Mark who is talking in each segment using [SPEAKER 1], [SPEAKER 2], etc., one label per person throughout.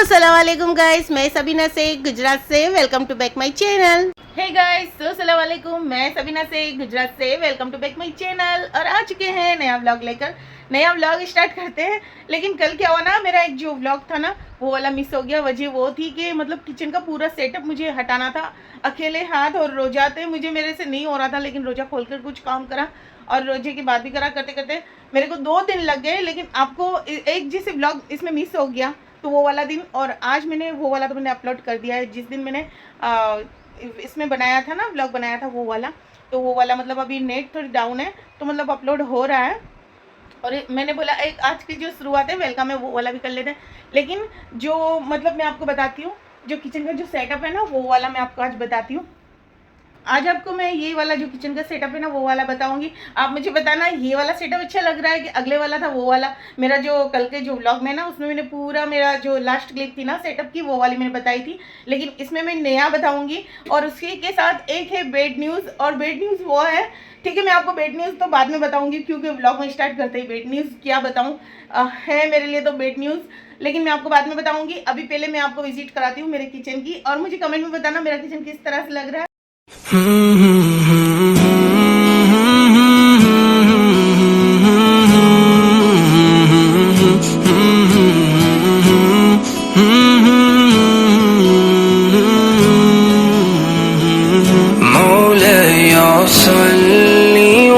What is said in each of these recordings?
[SPEAKER 1] अस्सलाम वालेकुम गाइस, मैं सबीना से गुजरात से। Welcome to back my channel. Hey guys, अस्सलाम वालेकुम, मैं सबीना से गुजरात से। Welcome to back my channel. और आ चुके हैं नया व्लॉग लेकर। नया व्लॉग स्टार्ट करते हैं। लेकिन कल क्या हुआ ना, मेरा एक जो व्लॉग था ना वो वाला मिस हो गया। वजह वो थी कि मतलब किचन का पूरा सेटअप मुझे हटाना था अकेले हाथ, और रोजा थे मुझे, मेरे से नहीं हो रहा था। लेकिन रोजा खोलकर कुछ काम करा और रोजे की बात भी करा। करते करते मेरे को 2 दिन लग गए। लेकिन आपको एक जिस व्लॉग इसमें मिस हो गया तो वो वाला दिन, और आज मैंने वो वाला तो मैंने अपलोड कर दिया है। जिस दिन मैंने इसमें बनाया था ना, व्लॉग बनाया था वो वाला, तो वो वाला मतलब अभी नेट थोड़ी डाउन है तो मतलब अपलोड हो रहा है। और मैंने बोला एक आज की जो शुरुआत है वेलकम है वो वाला भी कर लेते हैं। लेकिन जो मतलब मैं आपको बताती हूँ, जो किचन का जो सेटअप है ना वो वाला मैं आपको आज बताती हूँ। आज आपको मैं ये वाला जो किचन का सेटअप है ना वो वाला बताऊंगी। आप मुझे बताना ये वाला सेटअप अच्छा लग रहा है कि अगले वाला था वो वाला। मेरा जो कल के जो व्लॉग में ना उसमें मैंने पूरा मेरा जो लास्ट क्लिप थी ना सेटअप की वो वाली मैंने बताई थी। लेकिन इसमें मैं नया बताऊंगी। और उसके के साथ एक है बेड न्यूज़, और बेड न्यूज़ वो है, ठीक है मैं आपको बेड न्यूज़ तो बाद में बताऊंगी, क्योंकि व्लॉग में स्टार्ट करते ही बेड न्यूज़ क्या बताऊँ है मेरे लिए तो बेड न्यूज़। लेकिन मैं आपको बाद में बताऊंगी। अभी पहले मैं आपको विजिट कराती हूँ मेरे किचन की, और मुझे कमेंट में बताना मेरा किचन किस तरह से लग रहा है।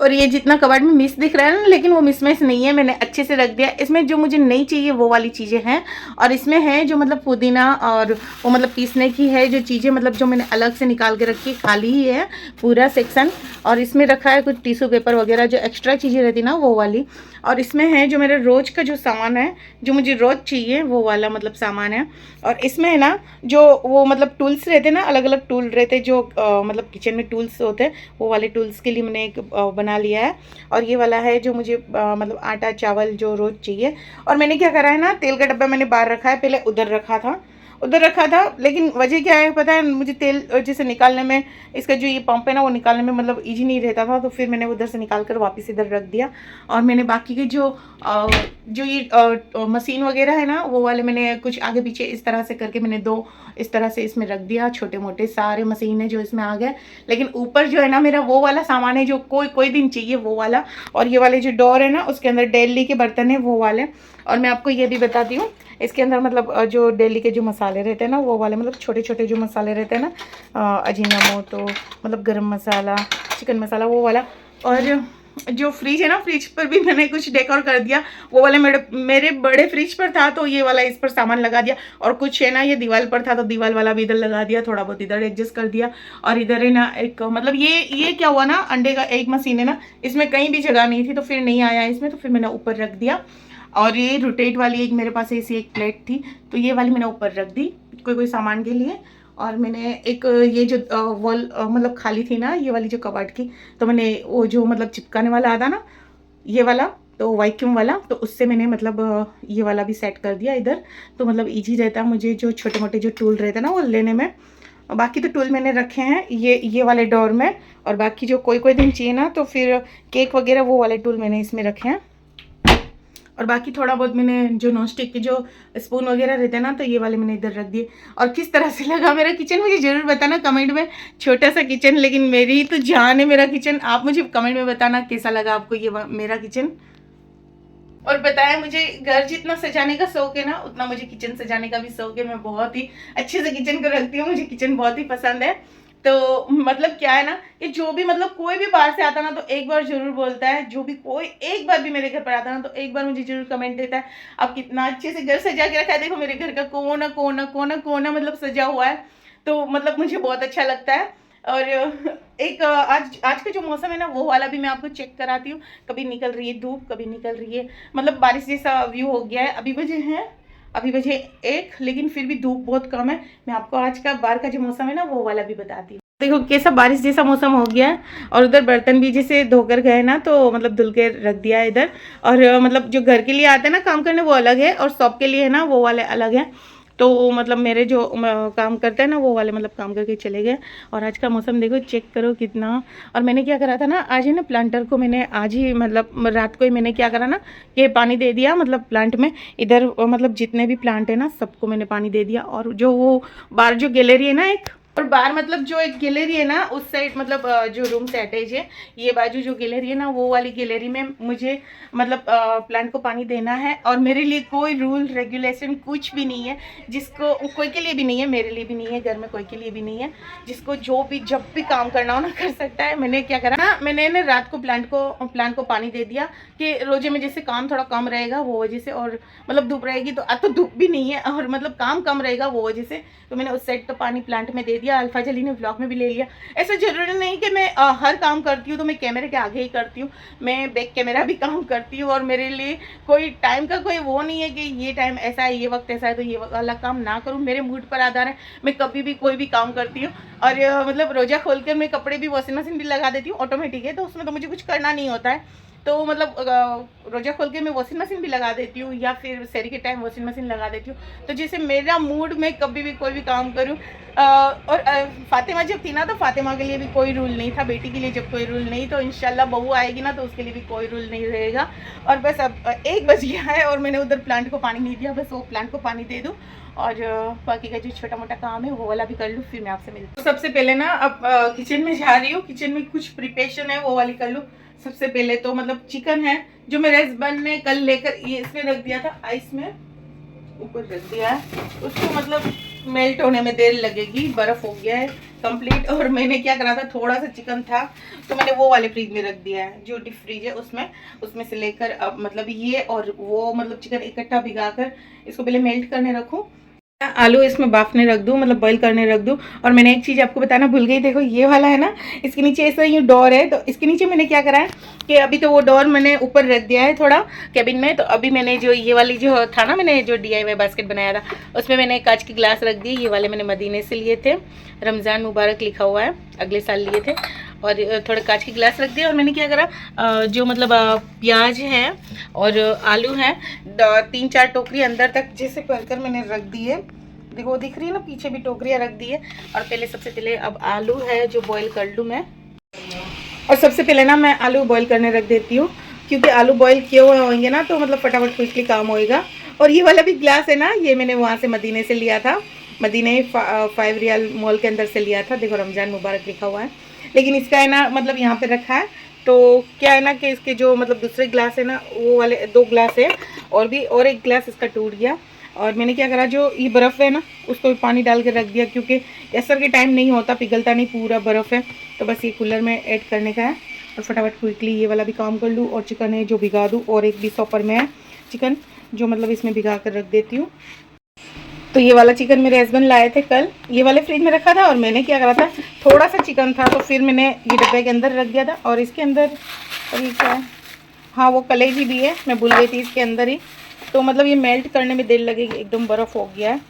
[SPEAKER 1] और ये जितना कबाड़ में मिस दिख रहा है ना, लेकिन वो मिस नहीं है, मैंने अच्छे से रख दिया। इसमें जो मुझे नहीं चाहिए वो वाली चीज़ें हैं, और इसमें है जो मतलब पुदीना और वो मतलब पीसने की है जो चीज़ें, मतलब जो मैंने अलग से निकाल के रखी, खाली ही है पूरा सेक्शन। और इसमें रखा है कुछ टिश्यू पेपर वगैरह जो एक्स्ट्रा चीज़ें रहती ना वो वाली। और इसमें है जो मेरे रोज़ का जो सामान है, जो मुझे रोज़ चाहिए वो वाला मतलब सामान है। और इसमें है ना जो वो मतलब टूल्स रहते ना, अलग अलग टूल रहते जो मतलब किचन में टूल्स होते हैं, वो वाले टूल्स के लिए मैंने एक बना लिया है। और ये वाला है जो मुझे मतलब आटा चावल जो रोज़ चाहिए। और मैंने क्या करा है ना, तेल का डब्बा मैंने बाहर रखा है, पहले उधर रखा था। लेकिन वजह क्या है पता है, मुझे तेल जैसे निकालने में, इसका जो ये पंप है ना वो निकालने में मतलब इजी नहीं रहता था, तो फिर मैंने उधर से निकाल कर वापस इधर रख दिया। और मैंने बाकी के जो ये मशीन वगैरह है ना वो वाले मैंने कुछ आगे पीछे इस तरह से करके मैंने 2 इस तरह से इसमें रख दिया, छोटे मोटे सारे मशीन है जो इसमें आ गए। लेकिन ऊपर जो है ना मेरा वो वाला सामान है जो कोई दिन चाहिए वो वाला। और ये वाले जो डोर है ना उसके अंदर डेली के बर्तन है वो वाले। और मैं आपको ये भी बताती हूँ, इसके अंदर मतलब जो डेली के जो मसाले रहते हैं ना वो वाले, मतलब छोटे छोटे जो मसाले रहते हैं ना, अजीनामोटो मतलब गरम मसाला, चिकन मसाला वो वाला। और जो फ्रिज है ना, फ्रिज पर भी मैंने कुछ डेकोर कर दिया। वो वाले मेरे बड़े फ्रिज पर था तो ये वाला इस पर सामान लगा दिया। और कुछ है ना ये दीवार पर था तो दीवार वाला भी इधर लगा दिया, थोड़ा बहुत इधर एडजस्ट कर दिया। और इधर है ना एक मतलब ये क्या हुआ ना, अंडे का एक मशीन है ना, इसमें कहीं भी जगह नहीं थी तो फिर नहीं आया इसमें, तो फिर मैंने ऊपर रख दिया। और ये रोटेट वाली एक मेरे पास ऐसी एक प्लेट थी तो ये वाली मैंने ऊपर रख दी कोई सामान के लिए। और मैंने एक ये जो वॉल मतलब खाली थी ना ये वाली जो कबाड़ की, तो मैंने वो जो मतलब चिपकाने वाला आता ना ये वाला, तो वैक्यूम वाला, तो उससे मैंने मतलब ये वाला भी सेट कर दिया इधर। तो मतलब इजी रहता है मुझे जो छोटे मोटे जो टूल रहते हैं ना वो लेने में। बाकी तो टूल मैंने रखे हैं ये वाले डोर में। और बाकी जो कोई दिन चाहिए ना तो फिर केक वगैरह वो वाले टूल मैंने इसमें रखे हैं। और बाकी थोड़ा बहुत मैंने जो नॉन स्टिक के जो स्पून वगैरह रहते हैं ना, तो ये वाले मैंने इधर रख दिए। और किस तरह से लगा मेरा किचन मुझे ज़रूर बताना कमेंट में। छोटा सा किचन, लेकिन मेरी तो जान है मेरा किचन। आप मुझे कमेंट में बताना कैसा लगा आपको ये मेरा किचन। और बताया, मुझे घर जितना सजाने का शौक है ना, उतना मुझे किचन सजाने का भी शौक है। मैं बहुत ही अच्छे से किचन को रखती हूँ, मुझे किचन बहुत ही पसंद है। तो मतलब क्या है ना कि जो भी मतलब कोई भी बाहर से आता ना, तो एक बार जरूर बोलता है, जो भी कोई एक बार भी मेरे घर पर आता ना, तो एक बार मुझे जरूर कमेंट देता है, आप कितना अच्छे से घर सजा के रखा है, देखो मेरे घर का कोना कोना कोना कोना मतलब सजा हुआ है। तो मतलब मुझे बहुत अच्छा लगता है। और एक आज आज का जो मौसम है ना, वो वाला भी मैं आपको चेक कराती हूँ। कभी निकल रही है धूप, कभी निकल रही है मतलब बारिश जैसा व्यू हो गया है। अभी बजे 1, लेकिन फिर भी धूप बहुत कम है। मैं आपको आज का बाहर का जो मौसम है ना, वो वाला भी बताती हूँ। देखो कैसा बारिश जैसा मौसम हो गया है। और उधर बर्तन भी जैसे धोकर गए ना, तो मतलब धुल के रख दिया है इधर। और मतलब जो घर के लिए आते हैं ना काम करने, वो अलग है, और शॉप के लिए है ना, वो वाले अलग है। तो मतलब मेरे जो काम करते हैं ना, वो वाले मतलब काम करके चले गए। और आज का मौसम देखो, चेक करो कितना। और मैंने क्या करा था ना, आज है ना प्लांटर को मैंने आज ही मतलब रात को ही मैंने क्या करा ना, कि पानी दे दिया मतलब प्लांट में। इधर मतलब जितने भी प्लांट है ना, सबको मैंने पानी दे दिया। और जो वो बाहर जो गैलरी है ना एक, और बाहर मतलब जो एक गैलरी है ना, उस साइड मतलब जो रूम से अटैच है, ये बाजू जो गैलरी है ना, वो वाली गैलरी में मुझे मतलब प्लांट को पानी देना है। और मेरे लिए कोई रूल रेगुलेशन कुछ भी नहीं है, जिसको कोई के लिए भी नहीं है, मेरे लिए भी नहीं है, घर में कोई के लिए भी नहीं है। जिसको जो भी जब भी काम करना हो ना, कर सकता है। मैंने क्या करा ना, मैंने ना रात को प्लांट को पानी दे दिया कि रोजे में जैसे काम थोड़ा कम रहेगा वो वजह से, और मतलब धूप रहेगी तो आज तो धूप भी नहीं है, और मतलब काम कम रहेगा वो वजह से, तो मैंने उस साइड तो पानी प्लांट में दे दिया। अल्फा जली ने व्लॉग में भी ले लिया। ऐसा जरूरी नहीं कि मैं हर काम करती हूँ तो मैं कैमरे के आगे ही करती हूँ, मैं बैक कैमरा भी काम करती हूँ। और मेरे लिए कोई टाइम का कोई वो नहीं है कि ये टाइम ऐसा है, ये वक्त ऐसा है, तो ये वाला काम ना करूँ। मेरे मूड पर आधार है, मैं कभी भी कोई भी काम करती हूँ। और मतलब रोजा खोल कर मैं कपड़े भी वॉशिंग मशीन भी लगा देती हूँ, ऑटोमेटिक है, तो उसमें तो मुझे कुछ करना नहीं होता है। तो मतलब रोजा खोल के मैं वॉशिंग मशीन भी लगा देती हूँ, या फिर शहरी के टाइम वॉशिंग मशीन लगा देती हूँ। तो जैसे मेरा मूड, मैं कभी भी कोई भी काम करूँ। और फातिमा जब थी ना, तो फातिमा के लिए भी कोई रूल नहीं था, बेटी के लिए जब कोई रूल नहीं, तो इंशाल्लाह बहू आएगी ना, तो उसके लिए भी कोई रूल नहीं रहेगा। और बस अब 1 बज गया है, और मैंने उधर प्लांट को पानी नहीं दिया, बस वो प्लांट को पानी दे दूँ, और बाकी का जो छोटा मोटा काम है वो वाला भी कर लूँ, फिर मैं आपसे मिलती हूँ। सबसे पहले ना अब किचन में जा रही हूँ, किचन में कुछ प्रिपरेशन है वो वाली कर लूँ। सबसे पहले तो मतलब चिकन है, जो मेरे हस्बैंड ने कल लेकर ये इसमें रख दिया था, आइस में ऊपर रख दिया है। उसको मतलब मेल्ट होने में देर लगेगी, बर्फ हो गया है कंप्लीट। और मैंने क्या करा था, थोड़ा सा चिकन था तो मैंने वो वाले फ्रिज में रख दिया है, जो डीप फ्रीज है उसमें से लेकर अब मतलब ये और वो मतलब चिकन इकट्ठा भिगा कर इसको पहले मेल्ट करने रखूँ। आलू इसमें बाफने रख दूँ, मतलब बॉईल करने रख दूँ। और मैंने एक चीज़ आपको बताना भूल गई, देखो ये वाला है ना, इसके नीचे ऐसा ही डोर है, तो इसके नीचे मैंने क्या करा है कि अभी तो वो डोर मैंने ऊपर रख दिया है थोड़ा कैबिन में। तो अभी मैंने जो ये वाली जो था ना, मैंने जो DIY बास्केट बनाया था, उसमें मैंने कांच की ग्लास रख दी। ये वाले मैंने मदीने से लिए थे, रमज़ान मुबारक लिखा हुआ है, अगले साल लिए थे। और थोड़े कांच की ग्लास रख दिया। और मैंने क्या करा, जो मतलब प्याज है और आलू हैं, 3-4 टोकरी अंदर तक जैसे भरकर मैंने रख दी है। देखो दिख रही है ना, पीछे भी टोकरियाँ रख दी है। और पहले सबसे पहले अब आलू है जो बॉईल कर लूँ मैं। और सबसे पहले ना मैं आलू बॉईल करने रख देती हूँ, क्योंकि आलू बॉईल किए हुए होंगे ना, तो मतलब फटाफट क्विकली काम होएगा। और ये वाला भी ग्लास है ना, ये मैंने वहाँ से मदीने से लिया था, मदीने 5 रियाल मॉल के अंदर से लिया था। देखो रमज़ान मुबारक लिखा हुआ है, लेकिन इसका है ना मतलब यहाँ पे रखा है। तो क्या है ना कि इसके जो मतलब दूसरे ग्लास है ना, वो वाले 2 ग्लास है, और एक ग्लास इसका टूट गया। और मैंने क्या करा, जो ये बर्फ़ है ना, उसको भी पानी डाल के रख दिया, क्योंकि असर के टाइम नहीं होता, पिघलता नहीं, पूरा बर्फ़ है। तो बस ये कूलर में ऐड करने का है, और फटाफट क्विकली ये वाला भी काम कर लूँ। और चिकन है जो भिगा दूँ, और एक भी सॉपर में है चिकन, जो मतलब इसमें भिगा कर रख देती हूँ। तो ये वाला चिकन मेरे हस्बैंड लाए थे कल, ये वाले फ्रिज में रखा था। और मैंने क्या करा था, थोड़ा सा चिकन था, तो फिर मैंने ये डब्बे के अंदर रख दिया था। और इसके अंदर अभी क्या है, हाँ वो कलेजी भी है, मैं भूल गई थी इसके अंदर ही। तो मतलब ये मेल्ट करने में देर लगेगी, एकदम बर्फ़ हो गया है।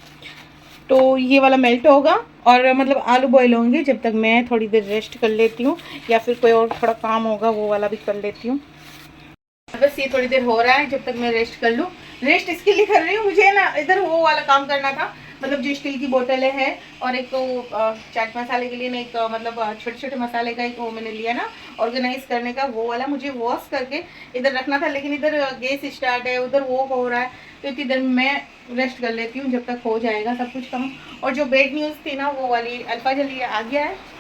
[SPEAKER 1] तो ये वाला मेल्ट होगा, और मतलब आलू बॉईल होंगे, जब तक मैं थोड़ी देर रेस्ट कर लेती हूँ, या फिर कोई और थोड़ा काम होगा वो वाला भी कर लेती हूँ। बस ये थोड़ी देर हो रहा है, जब तक मैं रेस्ट कर लूँ। रेस्ट इसके लिए कर रही हूँ, मुझे ना इधर वो वाला काम करना था, मतलब जो स्टील की बोतलें हैं, और एक तो चाट मसाले के लिए ना, एक मतलब छोटे छोटे मसाले का एक वो मैंने लिया ना ऑर्गेनाइज करने का, वो वाला मुझे वॉश करके इधर रखना था, लेकिन इधर गैस स्टार्ट है, उधर वो हो रहा है, तो इतनी देर मैं रेस्ट कर लेती हूँ जब तक हो जाएगा सब कुछ कम। और जो बैड न्यूज़ थी ना वो वाली, अल्फा जल्दी आ गया है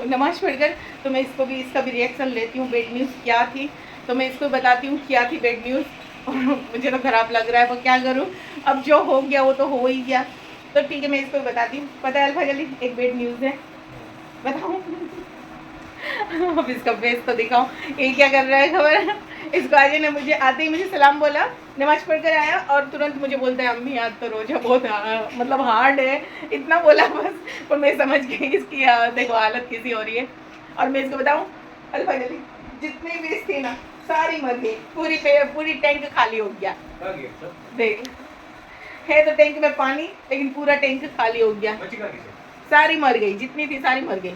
[SPEAKER 1] नमाज पढ़कर, तो मैं इसका भी रिएक्शन लेती हूँ। बैड न्यूज़ क्या थी तो मैं इसको बताती हूँ क्या थी बैड न्यूज़। मुझे तो ख़राब लग रहा है, पर क्या करूँ, अब जो हो गया वो तो हो ही गया। तो ठीक है, मैं इसको बताती हूँ। पता है अल्फा जल्दी एक बैड न्यूज़ है, बताऊँ? अब इसका फेस तो दिखाओ, ये क्या कर रहा है खबर। इसको आज ने मुझे आते ही मुझे सलाम बोला, नमाज पढ़ कर आया और तुरंत मुझे बोलता है अम्मी आज तो रोजा बहुत मतलब हार्ड है, इतना बोला बस। पर मैं समझ गई इसकी देखो हालत कैसी हो रही है। और मैं इसको बताऊँ अल्फा जल्दी, जितनी भी थी ना सारी मर गई, पूरी टैंक खाली हो गया। देख है तो टैंक में पानी, लेकिन पूरा टैंक खाली हो गया, सारी मर गई, जितनी थी सारी मर गई।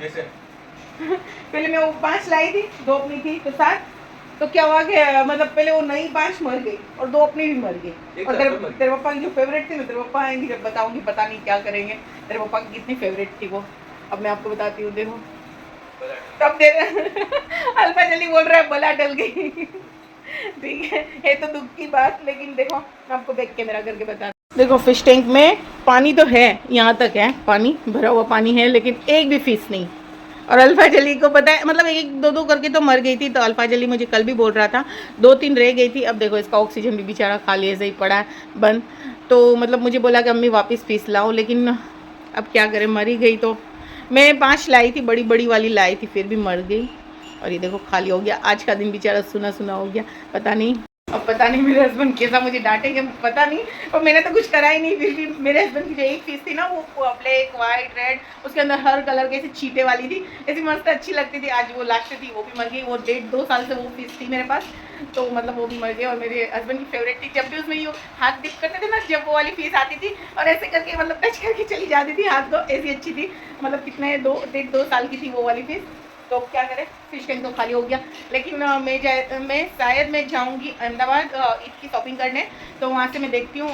[SPEAKER 1] पहले मैं वो 5 लाई थी, 2 अपनी थी तो 7, तो क्या हुआ कि मतलब पहले वो नई 5 मर गई और 2 अपनी भी मर गई। और तेरे पापा की जो फेवरेट थी ना, तेरे पापा आएंगे जब बताऊंगी, पता नहीं क्या करेंगे। तेरे पापा की कितनी फेवरेट थी वो, अब मैं आपको बताती हूँ। देखो तब दे अल्फा जल्दी बोल रहा है बला डल गई। ठीक है तो दुख की बात, लेकिन देखो मैं आपको बैक कैमरा करके बता। देखो फिश टैंक में पानी तो है, यहाँ तक है पानी, भरा हुआ पानी है, लेकिन एक भी फिश नहीं। और अल्फा जली को पता है, मतलब 1-2 करके तो मर गई थी। तो अल्फा जली मुझे कल भी बोल रहा था 2-3 रह गई थी। अब देखो इसका ऑक्सीजन भी बेचारा खाली ऐसे ही पड़ा है बंद। तो मतलब मुझे बोला कि अम्मी वापस फिश लाओ, लेकिन अब क्या करें, मरी गई। तो मैं 5 लाई थी, बड़ी बड़ी वाली लाई थी, फिर भी मर गई। और ये देखो खाली हो गया। आज का दिन बेचारा सुना सुना हो गया, पता नहीं। अब पता नहीं मेरे हस्बैंड कैसा मुझे डांटेंगे, पता नहीं। और मैंने तो कुछ करा ही नहीं, फिर भी मेरे हस्बैंड की जो एक फिश थी ना वो ब्लैक वाइट रेड, उसके अंदर हर कलर के ऐसे चीटे वाली थी, ऐसी मस्त अच्छी लगती थी। आज वो लास्ट थी, वो भी मर गई। वो 1.5-2 साल से वो फिश थी मेरे पास, तो मतलब वो भी मर गई। और मेरे हस्बैंड की फेवरेट थी, जब भी उसमें ये हाथ डिप करते थे ना, जब वो वाली फिश आती थी और ऐसे करके मतलब टच करके चली जाती थी हाथ को, ऐसी अच्छी थी। मतलब कितने 1.5-2 साल की थी वो वाली फिश। तो क्या करें, फिश टैंक तो खाली हो गया। लेकिन मैं शायद मैं जाऊंगी अहमदाबाद ईद की शॉपिंग करने, तो वहाँ से मैं देखती हूँ।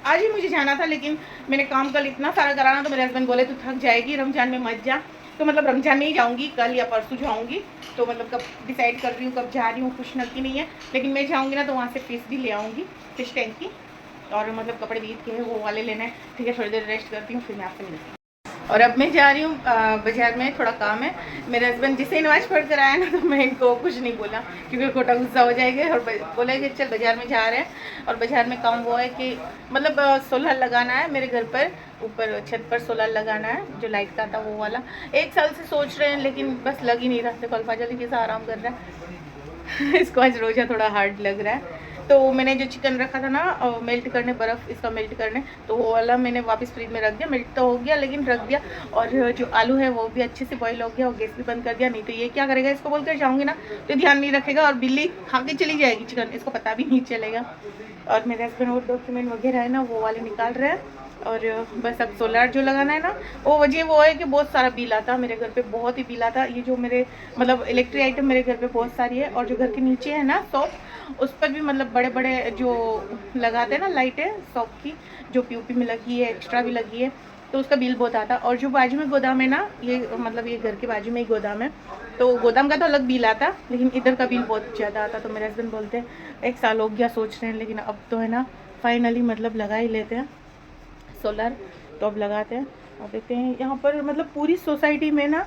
[SPEAKER 1] आज ही मुझे जाना था, लेकिन मैंने काम कल इतना सारा कराना, तो मेरे हस्बैंड बोले तू थक जाएगी, रमज़ान में मत जा। तो मतलब रमज़ान में ही जाऊँगी, कल या परसों जाऊँगी। तो मतलब कब डिसाइड कर रही हूँ, कब जा रही हूँ, कुछ नक्की नहीं है। लेकिन मैं जाऊँगी ना तो वहाँ से फिश भी ले आऊँगी, फिश टैंक की। और मतलब कपड़े भी ईद के वो वाले लेने हैं। ठीक है, थोड़ी देर रेस्ट करती हूँ, फिर मैं आपसे मिलती हूँ। और अब मैं जा रही हूँ बाज़ार में, थोड़ा काम है। मेरे हस्बैंड जिसे ही नमाज पढ़ कर आया ना, तो मैं इनको कुछ नहीं बोला, क्योंकि खोटा गुस्सा हो जाएगा। और बोलेंगे चल बाज़ार में जा रहे हैं। और बाज़ार में काम वो है कि मतलब सोलर लगाना है मेरे घर पर, ऊपर छत पर सोलर लगाना है, जो लाइट का था वो वाला। 1 साल से सोच रहे हैं, लेकिन बस लग ही नहीं रहा। देखो अल्फा जल्दी कैसा आराम कर रहा है। इसको आज रोज़ा थोड़ा हार्ड लग रहा है। तो मैंने जो चिकन रखा था ना मेल्ट करने, बर्फ़ इसका मेल्ट करने, तो वो वाला मैंने वापस फ्रिज में रख दिया। मेल्ट तो हो गया, लेकिन रख दिया। और जो आलू है वो भी अच्छे से बॉईल हो गया, और गैस भी बंद कर दिया। नहीं तो ये क्या करेगा, इसको बोल कर जाऊँगी ना तो ध्यान नहीं रखेगा, और बिल्ली खा के चली जाएगी चिकन, इसको पता भी नहीं चलेगा। और मेरे हस्बैंड वो डॉक्यूमेंट वगैरह है ना वो वाले निकाल रहे हैं। और बस अब सोलर जो लगाना है ना, वो वजह वो है कि बहुत सारा बिल आता है मेरे घर पे, बहुत ही बिल आता है। ये जो मेरे मतलब इलेक्ट्रिक आइटम मेरे घर पे बहुत सारी है। और जो घर के नीचे है ना शॉप, उस पर भी मतलब बड़े बड़े जो लगाते हैं ना लाइटें शॉप की, जो पीओपी में लगी है, एक्स्ट्रा भी लगी है, तो उसका बिल बहुत आता है। और जो बाजू में गोदाम है ना, ये मतलब ये घर के बाजू में ही गोदाम है, तो गोदाम का तो अलग बिल आता, लेकिन इधर का बिल बहुत ज़्यादा आता। तो मेरे हस्बैंड बोलते हैं 1 साल हो गया सोच रहे हैं, लेकिन अब तो है ना फाइनली मतलब लगा ही लेते हैं सोलर। तो अब लगाते हैं और देखते हैं। यहाँ पर मतलब पूरी सोसाइटी में ना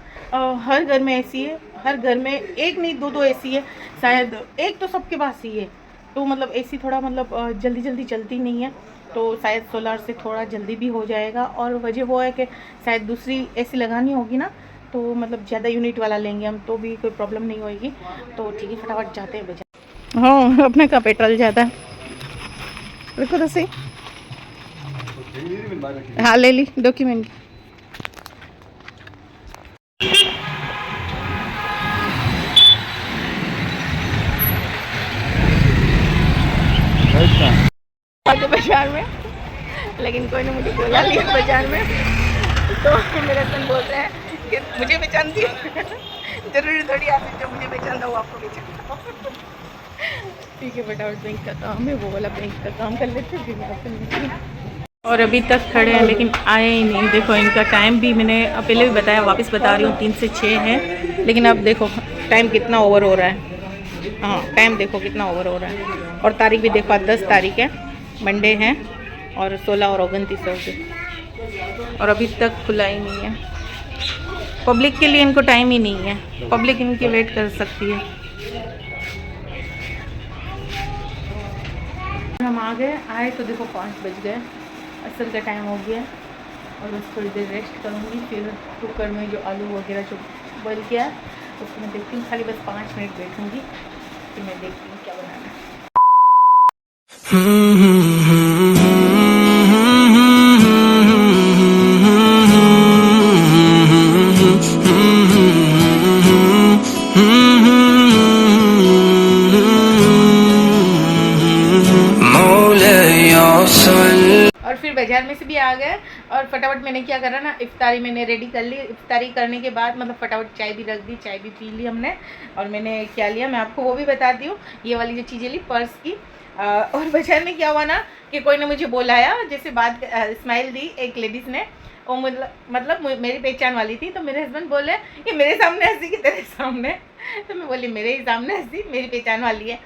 [SPEAKER 1] हर घर में एसी है, हर घर में एक नहीं 2-2 एसी है, शायद एक तो सबके पास ही है। तो मतलब एसी थोड़ा मतलब जल्दी जल्दी चलती नहीं है, तो शायद सोलर से थोड़ा जल्दी भी हो जाएगा। और वजह वो है कि शायद दूसरी एसी लगानी होगी ना, तो मतलब ज़्यादा यूनिट वाला लेंगे हम, तो भी कोई प्रॉब्लम नहीं होएगी। तो ठीक है, फटाफट जाते हैं बाजार। हाँ, अपने का पेट्रोल ज़्यादा है, देखो तो सही। हाँ ले ली डॉक्यूमेंट। बाजार में, लेकिन कोई ने मुझे बोला लिया बाजार में, तो मेरे हस्बैंड बोल रहे हैं कि मुझे पहचानती है। जरूरी थोड़ी आती जो मुझे पहचानता वो आपको पहचानता। ठीक है, फटाफट बैंक का काम है, वो वाला बैंक का काम कर लेते हैं, फिर मैं आपसे मिलती हूँ। और अभी तक खड़े हैं लेकिन आए ही नहीं। देखो इनका टाइम भी मैंने पहले भी बताया, वापस बता रही हूँ, 3 से 6 है। लेकिन अब देखो टाइम कितना ओवर हो रहा है। हाँ टाइम देखो कितना ओवर हो रहा है। और तारीख भी देखो, आज 10 तारीख है, मंडे है, और 16 और 29 होगी, और अभी तक खुला ही नहीं है। पब्लिक के लिए इनको टाइम ही नहीं है, पब्लिक इनकी वेट कर सकती है। हम आ गए, आए तो देखो 5 बज गए, असल का टाइम हो गया। और बस थोड़ी देर रेस्ट करूँगी, फिर कुकर में जो आलू वगैरह जो बॉईल किया है उसको मैं देखती हूँ। खाली बस 5 मिनट बैठूँगी, फिर मैं देखती हूँ क्या बनाना है। और फिर बाजार में से भी आ गए, और फटाफट मैंने क्या करा ना, इफ्तारी मैंने रेडी कर ली। इफ्तारी करने के बाद मतलब फटाफट चाय भी रख दी, चाय भी पी ली हमने। और मैंने क्या लिया मैं आपको वो भी बताती हूँ। ये वाली जो चीज़ें ली पर्स की। और बाजार में क्या हुआ ना कि कोई ने मुझे बुलाया, जैसे बात स्माइल दी एक लेडीज़ ने, वो मतलब मेरी पहचान वाली थी। तो मेरे हस्बैंड बोले कि मेरे सामने हंसी कि तेरे सामने। तो मैं बोली मेरे ही सामने हंसी, मेरी पहचान वाली है।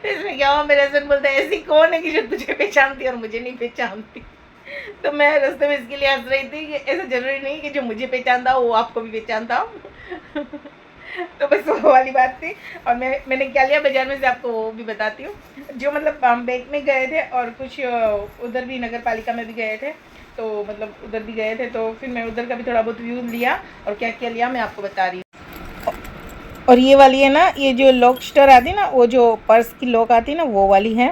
[SPEAKER 1] तो इसमें क्या हुआ, मेरे हस्बैंड बोलते हैं ऐसी कौन है कि जो तुझे पहचानती और मुझे नहीं पहचानती। तो मैं रास्ते में इसके लिए हंस रही थी कि ऐसा जरूरी नहीं कि जो मुझे पहचानता हो वो आपको भी पहचानता हो। तो बस वो वाली बात थी। और मैंने क्या लिया बाजार में से आपको वो भी बताती हूँ। जो मतलब बैंक में गए थे, और कुछ उधर भी नगर पालिका में भी गए थे, तो मतलब उधर भी गए थे, तो फिर मैं उधर का भी थोड़ा बहुत व्यू लिया। और क्या क्या लिया मैं आपको बता रही हूँ। और ये वाली है ना, ये जो लॉक स्टर आती है ना, वो जो पर्स की लॉक आती है ना, वो वाली है।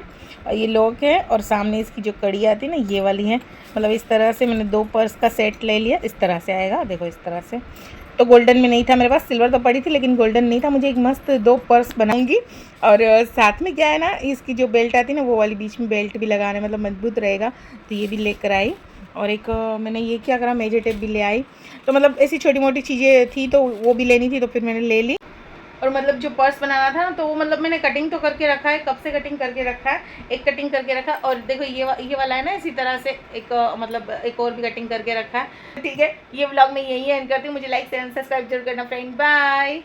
[SPEAKER 1] और ये लॉक है, और सामने इसकी जो कड़ी आती है ना, ये वाली है। मतलब इस तरह से मैंने 2 पर्स का सेट ले लिया। इस तरह से आएगा, देखो इस तरह से। तो गोल्डन में नहीं था मेरे पास, सिल्वर तो पड़ी थी लेकिन गोल्डन नहीं था। मुझे एक मस्त 2 पर्स बनाऊंगी। और साथ में क्या है ना, इसकी जो बेल्ट आती है ना, वो वाली बीच में बेल्ट भी लगाने, मतलब मजबूत रहेगा। तो ये भी लेकर आई। और एक मैंने ये क्या करा, मेजर टेप भी ले आई। तो मतलब ऐसी छोटी मोटी चीज़ें थी तो वो भी लेनी थी, तो फिर मैंने ले ली। और मतलब जो पर्स बनाना था ना, तो वो मतलब मैंने कटिंग तो करके रखा है, कब से कटिंग करके रखा है, एक कटिंग करके रखा। और देखो ये वाला है ना, इसी तरह से एक मतलब एक और भी कटिंग करके रखा है। ठीक है, ये व्लॉग मैं यही एंड करती हूँ। मुझे लाइक शेयर एंड सब्सक्राइब जरूर करना फ्रेंड। बाय।